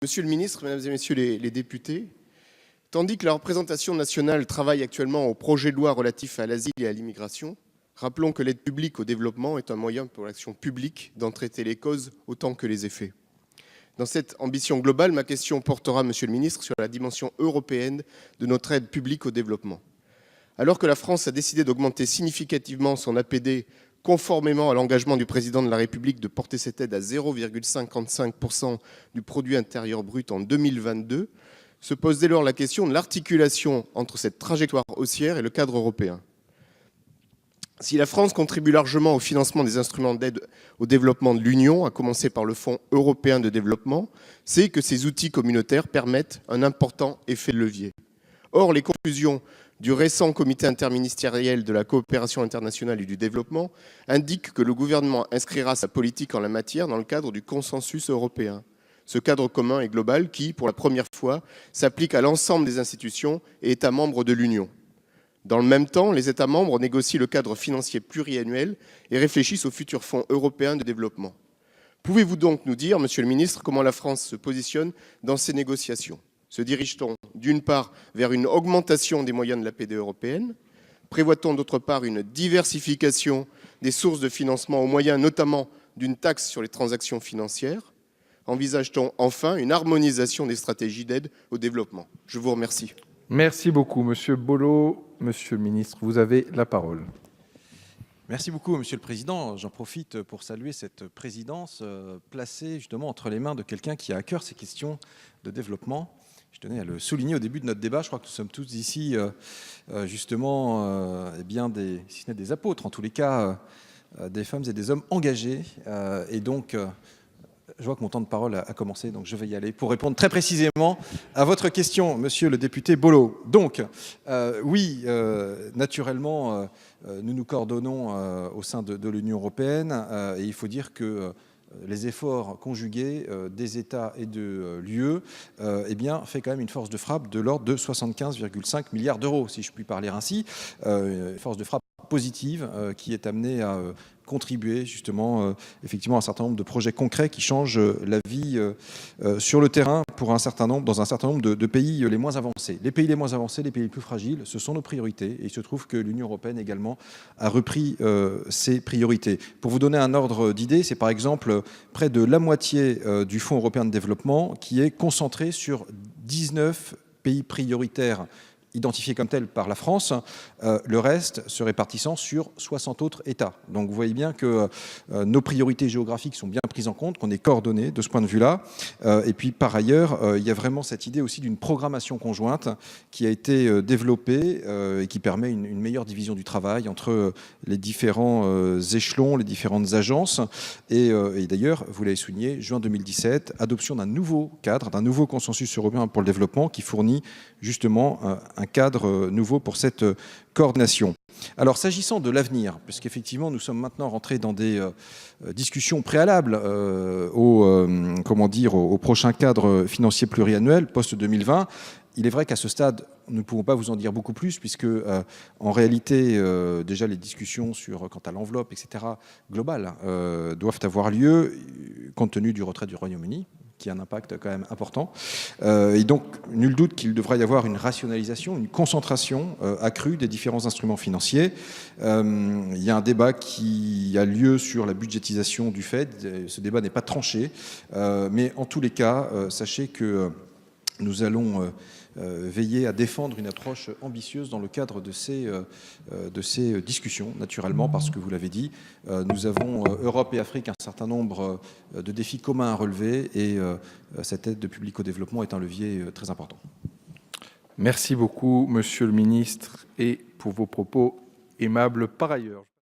Monsieur le ministre, mesdames et messieurs les députés, tandis que la représentation nationale travaille actuellement au projet de loi relatif à l'asile et à l'immigration, rappelons que l'aide publique au développement est un moyen pour l'action publique d'en traiter les causes autant que les effets. Dans cette ambition globale, ma question portera, monsieur le ministre, sur la dimension européenne de notre aide publique au développement. Alors que la France a décidé d'augmenter significativement son APD conformément à l'engagement du président de la République de porter cette aide à 0,55% du produit intérieur brut en 2022, se pose dès lors la question de l'articulation entre cette trajectoire haussière et le cadre européen. Si la France contribue largement au financement des instruments d'aide au développement de l'Union, à commencer par le Fonds européen de développement, c'est que ces outils communautaires permettent un important effet de levier. Or, les conclusions du récent comité interministériel de la coopération internationale et du développement indiquent que le gouvernement inscrira sa politique en la matière dans le cadre du consensus européen. Ce cadre commun et global qui, pour la première fois, s'applique à l'ensemble des institutions et États membres de l'Union. Dans le même temps, les États membres négocient le cadre financier pluriannuel et réfléchissent au futur Fonds européen de développement. Pouvez-vous donc nous dire, monsieur le ministre, comment la France se positionne dans ces négociations ? Se dirige-t-on d'une part vers une augmentation des moyens de l'APD européenne? Prévoit-on d'autre part une diversification des sources de financement au moyen notamment d'une taxe sur les transactions financières? Envisage-t-on enfin une harmonisation des stratégies d'aide au développement? Je vous remercie. Merci beaucoup, Monsieur Bollot. Monsieur le ministre, vous avez la parole. Merci beaucoup, Monsieur le Président. J'en profite pour saluer cette présidence placée justement entre les mains de quelqu'un qui a à cœur ces questions de développement. Je tenais à le souligner au début de notre débat. Je crois que nous sommes tous ici justement si ce n'est des apôtres, en tous les cas des femmes et des hommes engagés. Et donc, je vois que mon temps de parole a commencé, donc je vais y aller pour répondre très précisément à votre question, monsieur le député Bollot. Donc, oui, naturellement, nous nous coordonnons au sein de l'Union européenne et il faut dire que les efforts conjugués des États et de l'UE fait quand même une force de frappe de l'ordre de 75,5 milliards d'euros, si je puis parler ainsi. Force de frappe positive qui est amenée à contribuer justement effectivement à un certain nombre de projets concrets qui changent la vie sur le terrain dans un certain nombre de pays les moins avancés. Les pays les moins avancés, les pays les plus fragiles, ce sont nos priorités et il se trouve que l'Union européenne également a repris ses priorités. Pour vous donner un ordre d'idée, c'est par exemple près de la moitié du Fonds européen de développement qui est concentré sur 19 pays prioritaires identifiés comme tels par la France, le reste se répartissant sur 60 autres États. Donc vous voyez bien que nos priorités géographiques sont bien prises en compte, qu'on est coordonnés de ce point de vue-là. Et puis par ailleurs, il y a vraiment cette idée aussi d'une programmation conjointe qui a été développée et qui permet une meilleure division du travail entre les différents échelons, les différentes agences. Et d'ailleurs, vous l'avez souligné, juin 2017, adoption d'un nouveau cadre, d'un nouveau consensus européen pour le développement qui fournit justement un cadre nouveau pour cette coordination. Alors, s'agissant de l'avenir, puisqu'effectivement, nous sommes maintenant rentrés dans des discussions préalables au prochain cadre financier pluriannuel post-2020, il est vrai qu'à ce stade, nous ne pouvons pas vous en dire beaucoup plus, puisque en réalité, déjà les discussions quant à l'enveloppe, etc., globale, doivent avoir lieu, compte tenu du retrait du Royaume-Uni, qui a un impact quand même important. Et donc, nul doute qu'il devra y avoir une rationalisation, une concentration accrue des différents instruments financiers. Il y a un débat qui a lieu sur la budgétisation du FED. Ce débat n'est pas tranché. Mais en tous les cas, sachez que nous allons veiller à défendre une approche ambitieuse dans le cadre de ces discussions, naturellement, parce que vous l'avez dit, nous avons, Europe et Afrique, un certain nombre de défis communs à relever et cette aide publique au développement est un levier très important. Merci beaucoup, monsieur le ministre, et pour vos propos aimables par ailleurs.